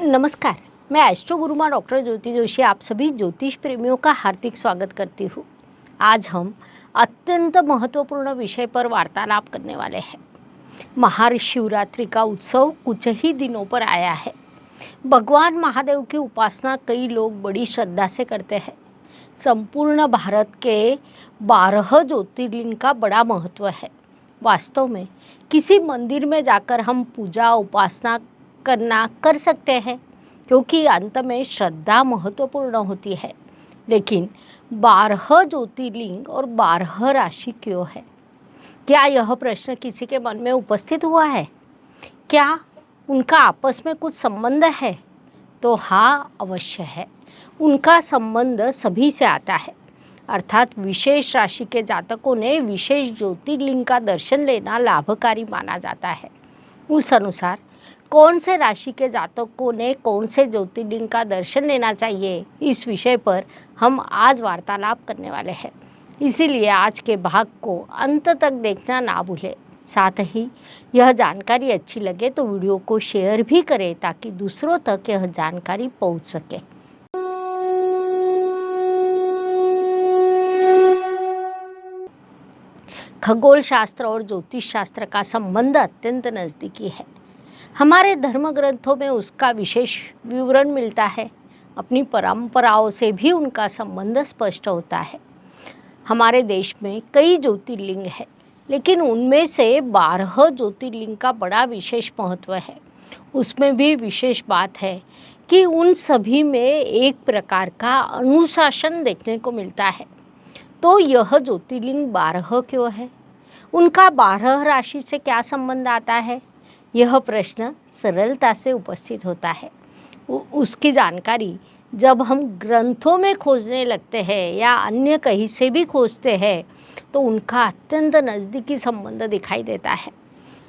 नमस्कार। मैं astro गुरुमा doctor ज्योति जोशी आप सभी ज्योतिष प्रेमियों का हार्दिक स्वागत करती हूँ। आज हम अत्यंत महत्वपूर्ण विषय पर वार्तालाप करने वाले हैं। महाशिवरात्रि का उत्सव कुछ ही दिनों पर आया है। भगवान महादेव की उपासना कई लोग बड़ी श्रद्धा से करते हैं। संपूर्ण भारत के 12 ज्योतिर्लिंग का बड़ा महत्व है। वास्तव में किसी मंदिर में जाकर हम पूजा उपासना कर सकते हैं, क्योंकि अंत में श्रद्धा महत्वपूर्ण होती है। लेकिन 12 ज्योतिर्लिंग और 12 राशि क्यों है? क्या यह प्रश्न किसी के मन में उपस्थित हुआ है? क्या उनका आपस में कुछ संबंध है? तो हाँ, अवश्य है। उनका संबंध सभी से आता है। अर्थात विशेष राशि के जातकों ने विशेष ज्योतिर्लिंग का दर्शन लेना लाभकारी माना जाता है। उस अनुसार कौन से राशि के जातकों ने कौन से ज्योतिर्लिंग का दर्शन लेना चाहिए, इस विषय पर हम आज वार्तालाप करने वाले हैं। इसीलिए आज के भाग को अंत तक देखना ना भूलें। साथ ही यह जानकारी अच्छी लगे तो वीडियो को शेयर भी करें, ताकि दूसरों तक यह जानकारी पहुंच सके। खगोल शास्त्र और ज्योतिष शास्त्र का संबंध अत्यंत नज़दीकी है। हमारे धर्म ग्रंथों में उसका विशेष विवरण मिलता है। अपनी परंपराओं से भी उनका संबंध स्पष्ट होता है। हमारे देश में कई ज्योतिर्लिंग हैं, लेकिन उनमें से 12 ज्योतिर्लिंग का बड़ा विशेष महत्व है। उसमें भी विशेष बात है कि उन सभी में एक प्रकार का अनुशासन देखने को मिलता है। तो यह ज्योतिर्लिंग 12 क्यों है? उनका 12 राशि से क्या संबंध आता है? यह प्रश्न सरलता से उपस्थित होता है। उसकी जानकारी जब हम ग्रंथों में खोजने लगते हैं या अन्य कहीं से भी खोजते हैं, तो उनका अत्यंत नज़दीकी संबंध दिखाई देता है।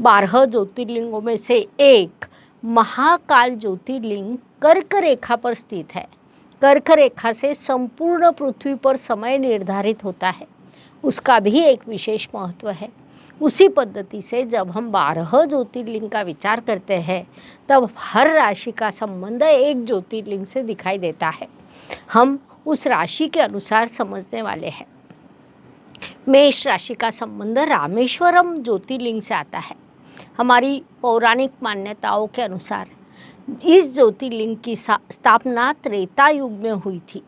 12 ज्योतिर्लिंगों में से एक महाकाल ज्योतिर्लिंग कर्क रेखा पर स्थित है। कर्क रेखा से संपूर्ण पृथ्वी पर समय निर्धारित होता है। उसका भी एक विशेष महत्व है। उसी पद्धति से जब हम 12 ज्योतिर्लिंग का विचार करते हैं, तब हर राशि का संबंध एक ज्योतिर्लिंग से दिखाई देता है। हम उस राशि के अनुसार समझने वाले हैं। मेष राशि का संबंध रामेश्वरम ज्योतिर्लिंग से आता है। हमारी पौराणिक मान्यताओं के अनुसार इस ज्योतिर्लिंग की स्थापना त्रेता युग में हुई थी।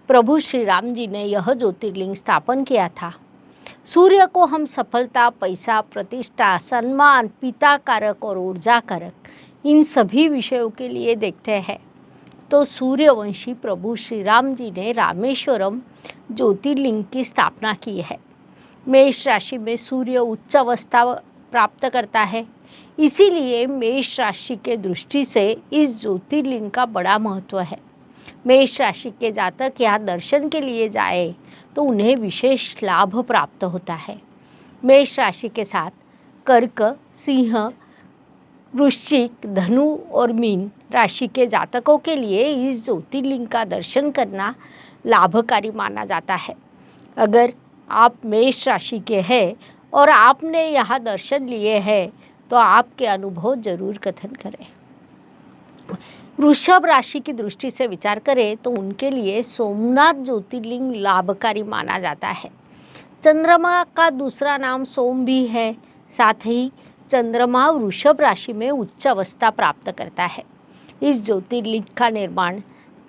प्रभु श्री राम जी ने यह ज्योतिर्लिंग स्थापन किया था। सूर्य को हम सफलता, पैसा, प्रतिष्ठा, सम्मान, पिता कारक और ऊर्जा कारक, इन सभी विषयों के लिए देखते हैं। तो सूर्यवंशी प्रभु श्री राम जी ने रामेश्वरम ज्योतिर्लिंग की स्थापना की है। मेष राशि में सूर्य उच्च अवस्था प्राप्त करता है। इसीलिए मेष राशि के दृष्टि से इस ज्योतिर्लिंग का बड़ा महत्व है। मेष राशि के जातक यहाँ दर्शन के लिए जाए तो उन्हें विशेष लाभ प्राप्त होता है। मेष राशि के साथ कर्क, सिंह, वृश्चिक, धनु और मीन राशि के जातकों के लिए इस ज्योतिर्लिंग का दर्शन करना लाभकारी माना जाता है। अगर आप मेष राशि के हैं और आपने यहाँ दर्शन लिए हैं, तो आपके अनुभव जरूर कथन करें। वृषभ राशि की दृष्टि से विचार करें तो उनके लिए सोमनाथ ज्योतिर्लिंग लाभकारी माना जाता है। चंद्रमा का दूसरा नाम सोम भी है। साथ ही चंद्रमा वृषभ राशि में उच्च अवस्था प्राप्त करता है। इस ज्योतिर्लिंग का निर्माण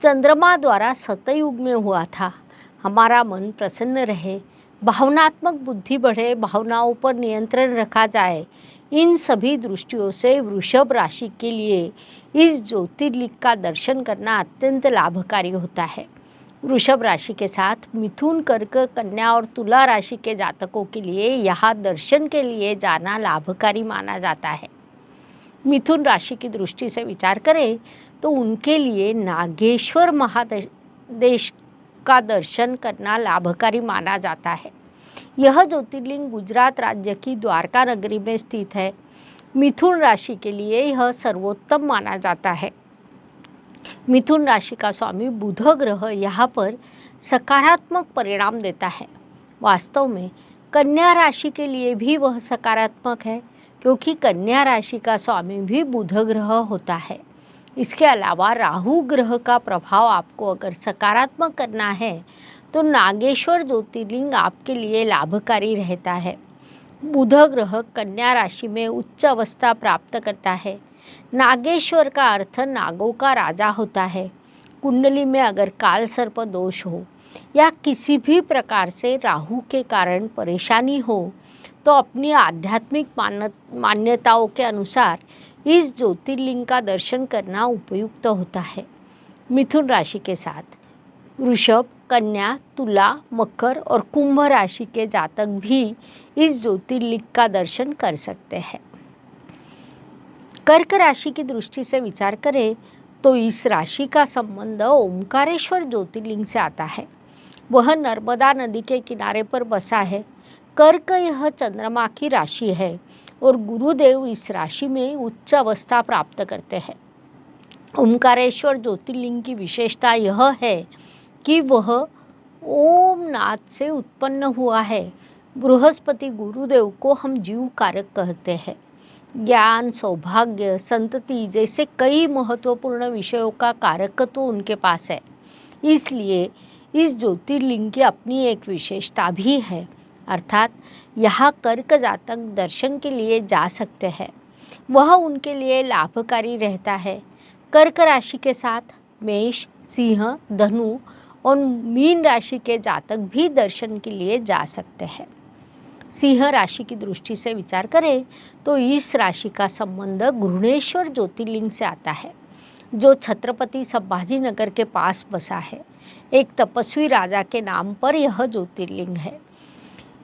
चंद्रमा द्वारा सतयुग में हुआ था। हमारा मन प्रसन्न रहे, भावनात्मक बुद्धि बढ़े, भावनाओं पर नियंत्रण रखा जाए, इन सभी दृष्टियों से वृषभ राशि के लिए इस ज्योतिर्लिंग का दर्शन करना अत्यंत लाभकारी होता है। वृषभ राशि के साथ मिथुन, कर्क, कन्या और तुला राशि के जातकों के लिए यहाँ दर्शन के लिए जाना लाभकारी माना जाता है। मिथुन राशि की दृष्टि से विचार करें तो उनके लिए नागेश्वर महादेश का दर्शन करना लाभकारी माना जाता है। यह ज्योतिर्लिंग गुजरात राज्य की द्वारका नगरी में स्थित है। मिथुन राशि के लिए यह सर्वोत्तम माना जाता है। मिथुन राशि का स्वामी बुध ग्रह यहाँ पर सकारात्मक परिणाम देता है। वास्तव में कन्या राशि के लिए भी वह सकारात्मक है, क्योंकि कन्या राशि का स्वामी भी बुध ग्रह होता है। इसके अलावा राहु ग्रह का प्रभाव आपको अगर सकारात्मक करना है तो नागेश्वर ज्योतिर्लिंग आपके लिए लाभकारी रहता है। बुध ग्रह कन्या राशि में उच्च अवस्था प्राप्त करता है। नागेश्वर का अर्थ नागों का राजा होता है। कुंडली में अगर काल सर्प दोष हो या किसी भी प्रकार से राहु के कारण परेशानी हो तो अपनी आध्यात्मिक मान्यताओं के अनुसार इस ज्योतिर्लिंग का दर्शन करना उपयुक्त होता है। मिथुन राशि के साथ वृषभ, कन्या, तुला, मकर और कुंभ राशि के जातक भी इस ज्योतिर्लिंग का दर्शन कर सकते हैं। कर्क राशि की दृष्टि से विचार करें तो इस राशि का संबंध ओमकारेश्वर ज्योतिर्लिंग से आता है। वह नर्मदा नदी के किनारे पर बसा है। कर्क यह चंद्रमा की राशि है और गुरुदेव इस राशि में उच्च अवस्था प्राप्त करते हैं। ओमकारेश्वर ज्योतिर्लिंग की विशेषता यह है कि वह ओम नाद से उत्पन्न हुआ है। बृहस्पति गुरुदेव को हम जीव कारक कहते हैं। ज्ञान, सौभाग्य, संतति जैसे कई महत्वपूर्ण विषयों का कारकत्व तो उनके पास है। इसलिए इस ज्योतिर्लिंग की अपनी एक विशेषता भी है, अर्थात यहाँ कर्क जातक दर्शन के लिए जा सकते हैं। वह उनके लिए लाभकारी रहता है। कर्क राशि के साथ मेष, सिंह, धनु और मीन राशि के जातक भी दर्शन के लिए जा सकते हैं। सिंह राशि की दृष्टि से विचार करें तो इस राशि का संबंध घृणेश्वर ज्योतिर्लिंग से आता है, जो छत्रपति संभाजी नगर के पास बसा है। एक तपस्वी राजा के नाम पर यह ज्योतिर्लिंग है।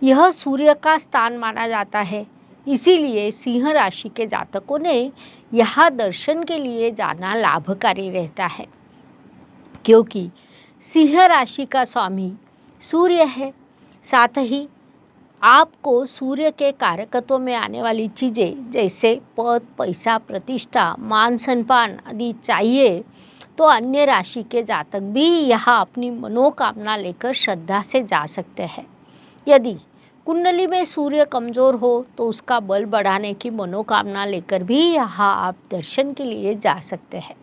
यह सूर्य का स्थान माना जाता है, इसीलिए सिंह राशि के जातकों ने यहाँ दर्शन के लिए जाना लाभकारी रहता है, क्योंकि सिंह राशि का स्वामी सूर्य है। साथ ही आपको सूर्य के कारकत्व में आने वाली चीज़ें जैसे पद, पैसा, प्रतिष्ठा, मान सम्मान आदि चाहिए तो अन्य राशि के जातक भी यहाँ अपनी मनोकामना लेकर श्रद्धा से जा सकते हैं। यदि कुंडली में सूर्य कमज़ोर हो तो उसका बल बढ़ाने की मनोकामना लेकर भी यहाँ आप दर्शन के लिए जा सकते हैं।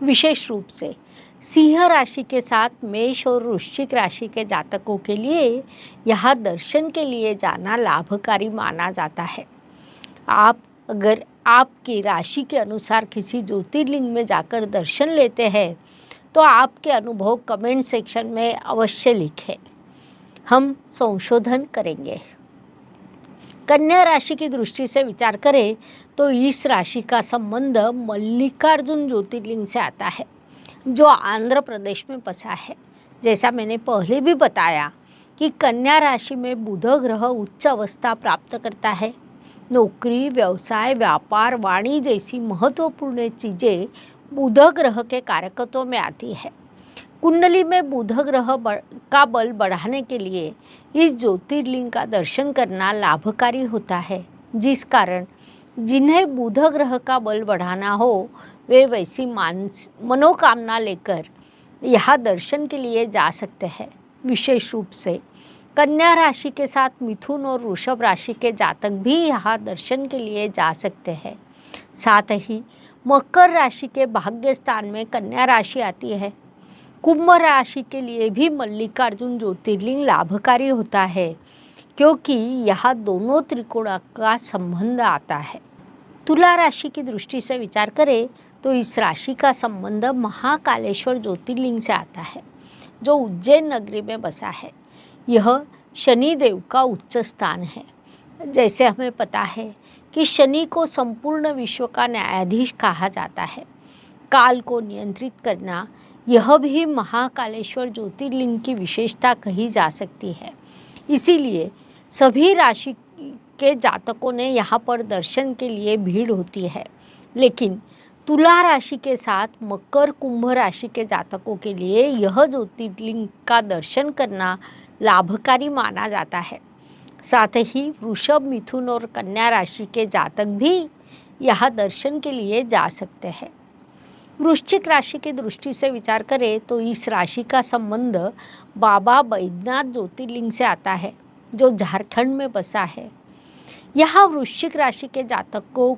विशेष रूप से सिंह राशि के साथ मेष और वृश्चिक राशि के जातकों के लिए यहाँ दर्शन के लिए जाना लाभकारी माना जाता है। आप अगर आपकी राशि के अनुसार किसी ज्योतिर्लिंग में जाकर दर्शन लेते हैं तो आपके अनुभव कमेंट सेक्शन में अवश्य लिखें, हम संशोधन करेंगे। कन्या राशि की दृष्टि से विचार करें तो इस राशि का संबंध मल्लिकार्जुन ज्योतिर्लिंग से आता है, जो आंध्र प्रदेश में बसा है। जैसा मैंने पहले भी बताया कि कन्या राशि में बुध ग्रह उच्च अवस्था प्राप्त करता है। नौकरी, व्यवसाय, व्यापार, वाणी जैसी महत्वपूर्ण चीज़ें बुध ग्रह के कारकत्व में आती है। कुंडली में बुध ग्रह का बल बढ़ाने के लिए इस ज्योतिर्लिंग का दर्शन करना लाभकारी होता है, जिस कारण जिन्हें बुध ग्रह का बल बढ़ाना हो वे वैसी मनोकामना लेकर यहाँ दर्शन के लिए जा सकते हैं। विशेष रूप से कन्या राशि के साथ मिथुन और वृषभ राशि के जातक भी यहाँ दर्शन के लिए जा सकते हैं। साथ ही मकर राशि के भाग्य स्थान में कन्या राशि आती है। कुंभ राशि के लिए भी मल्लिकार्जुन ज्योतिर्लिंग लाभकारी होता है, क्योंकि यहाँ दोनों त्रिकोण का संबंध आता है। तुला राशि की दृष्टि से विचार करें तो इस राशि का संबंध महाकालेश्वर ज्योतिर्लिंग से आता है, जो उज्जैन नगरी में बसा है। यह शनिदेव का उच्च स्थान है। जैसे हमें पता है कि शनि को संपूर्ण विश्व का न्यायाधीश कहा जाता है। काल को नियंत्रित करना यह भी महाकालेश्वर ज्योतिर्लिंग की विशेषता कही जा सकती है। इसीलिए सभी राशि के जातकों ने यहाँ पर दर्शन के लिए भीड़ होती है। लेकिन तुला राशि के साथ मकर, कुंभ राशि के जातकों के लिए यह ज्योतिर्लिंग का दर्शन करना लाभकारी माना जाता है। साथ ही वृषभ, मिथुन और कन्या राशि के जातक भी यहाँ दर्शन के लिए जा सकते हैं। वृश्चिक राशि की दृष्टि से विचार करें तो इस राशि का संबंध बाबा बैद्यनाथ ज्योतिर्लिंग से आता है, जो झारखंड में बसा है। यहाँ वृश्चिक राशि के जातकों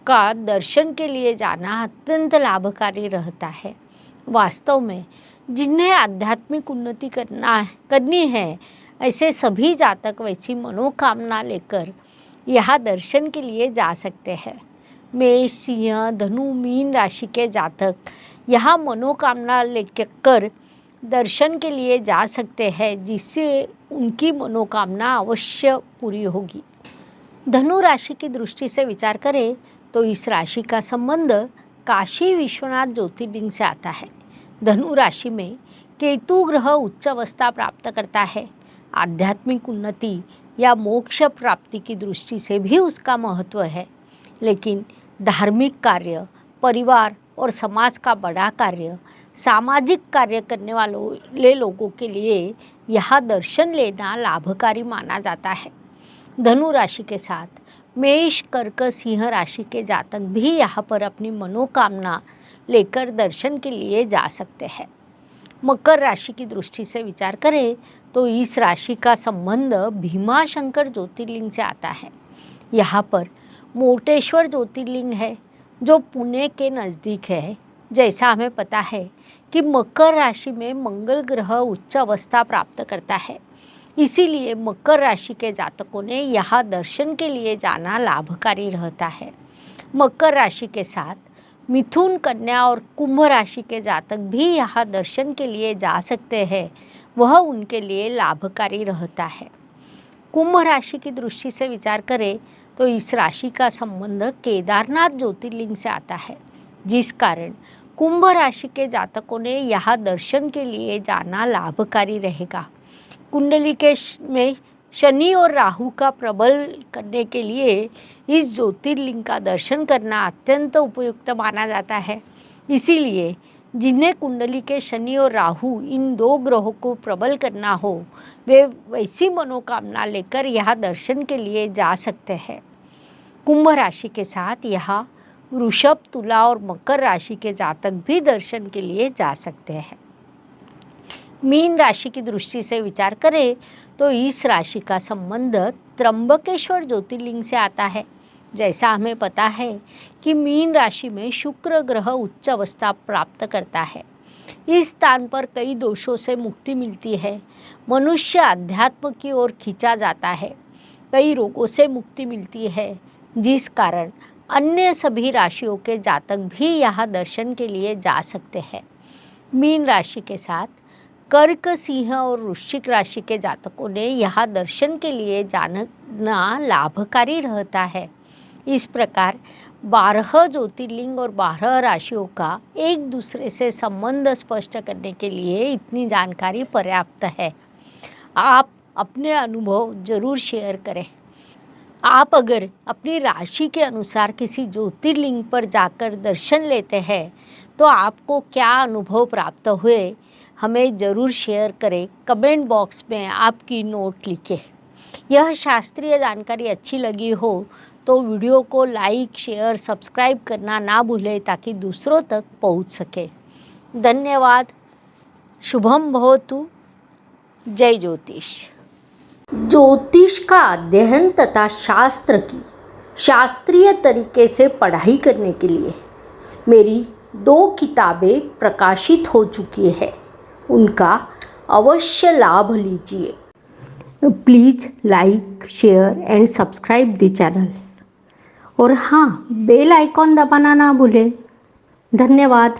का दर्शन के लिए जाना अत्यंत लाभकारी रहता है। वास्तव में जिन्हें आध्यात्मिक उन्नति करनी है, ऐसे सभी जातक वैसी मनोकामना लेकर यहाँ दर्शन के लिए जा सकते हैं। मेष, सिंह, धनु, मीन राशि के जातक यहाँ मनोकामना लेकर दर्शन के लिए जा सकते हैं, जिससे उनकी मनोकामना अवश्य पूरी होगी। धनु राशि की दृष्टि से विचार करें तो इस राशि का संबंध काशी विश्वनाथ ज्योतिर्लिंग से आता है। धनु राशि में केतु ग्रह उच्च अवस्था प्राप्त करता है। आध्यात्मिक उन्नति या मोक्ष प्राप्ति की दृष्टि से भी उसका महत्व है, लेकिन धार्मिक कार्य, परिवार और समाज का बड़ा कार्य, सामाजिक कार्य करने वाले लोगों के लिए यह दर्शन लेना लाभकारी माना जाता है। धनु राशि के साथ मेष, कर्क, सिंह राशि के जातक भी यहाँ पर अपनी मनोकामना लेकर दर्शन के लिए जा सकते हैं। मकर राशि की दृष्टि से विचार करें तो इस राशि का संबंध भीमाशंकर ज्योतिर्लिंग से आता है। यहाँ पर मोटेश्वर ज्योतिर्लिंग है जो पुणे के नज़दीक है। जैसा हमें पता है कि मकर राशि में मंगल ग्रह उच्च अवस्था प्राप्त करता है, इसीलिए मकर राशि के जातकों ने यहाँ दर्शन के लिए जाना लाभकारी रहता है। मकर राशि के साथ मिथुन, कन्या और कुंभ राशि के जातक भी यहाँ दर्शन के लिए जा सकते हैं, वह उनके लिए लाभकारी रहता है। कुंभ राशि की दृष्टि से विचार करें तो इस राशि का संबंध केदारनाथ ज्योतिर्लिंग से आता है, जिस कारण कुंभ राशि के जातकों ने यहाँ दर्शन के लिए जाना लाभकारी रहेगा। कुंडली में शनि और राहु का प्रबल करने के लिए इस ज्योतिर्लिंग का दर्शन करना अत्यंत उपयुक्त माना जाता है। इसीलिए जिन्हें कुंडली के शनि और राहु इन दो ग्रहों को प्रबल करना हो, वे वैसी मनोकामना लेकर यहाँ दर्शन के लिए जा सकते हैं। कुंभ राशि के साथ यहाँ वृषभ, तुला और मकर राशि के जातक भी दर्शन के लिए जा सकते हैं। मीन राशि की दृष्टि से विचार करें तो इस राशि का संबंध त्र्यंबकेश्वर ज्योतिर्लिंग से आता है। जैसा हमें पता है कि मीन राशि में शुक्र ग्रह उच्च अवस्था प्राप्त करता है। इस स्थान पर कई दोषों से मुक्ति मिलती है। मनुष्य अध्यात्म की ओर खींचा जाता है। कई रोगों से मुक्ति मिलती है, जिस कारण अन्य सभी राशियों के जातक भी यहाँ दर्शन के लिए जा सकते हैं। मीन राशि के साथ कर्क, सिंह और वृश्चिक राशि के जातकों ने यहाँ दर्शन के लिए जाना लाभकारी रहता है। इस प्रकार 12 ज्योतिर्लिंग और 12 राशियों का एक दूसरे से संबंध स्पष्ट करने के लिए इतनी जानकारी पर्याप्त है। आप अपने अनुभव जरूर शेयर करें। आप अगर अपनी राशि के अनुसार किसी ज्योतिर्लिंग पर जाकर दर्शन लेते हैं तो आपको क्या अनुभव प्राप्त हुए, हमें ज़रूर शेयर करें। कमेंट बॉक्स में आपकी नोट लिखें। यह शास्त्रीय जानकारी अच्छी लगी हो तो वीडियो को लाइक, शेयर, सब्सक्राइब करना ना भूलें ताकि दूसरों तक पहुंच सके। धन्यवाद। शुभम भवतु। जय ज्योतिष। ज्योतिष का अध्ययन तथा शास्त्र की शास्त्रीय तरीके से पढ़ाई करने के लिए मेरी 2 किताबें प्रकाशित हो चुकी है, उनका अवश्य लाभ लीजिए। Please like, share and subscribe the channel और हाँ, बेल आइकॉन दबाना ना भूलें। धन्यवाद।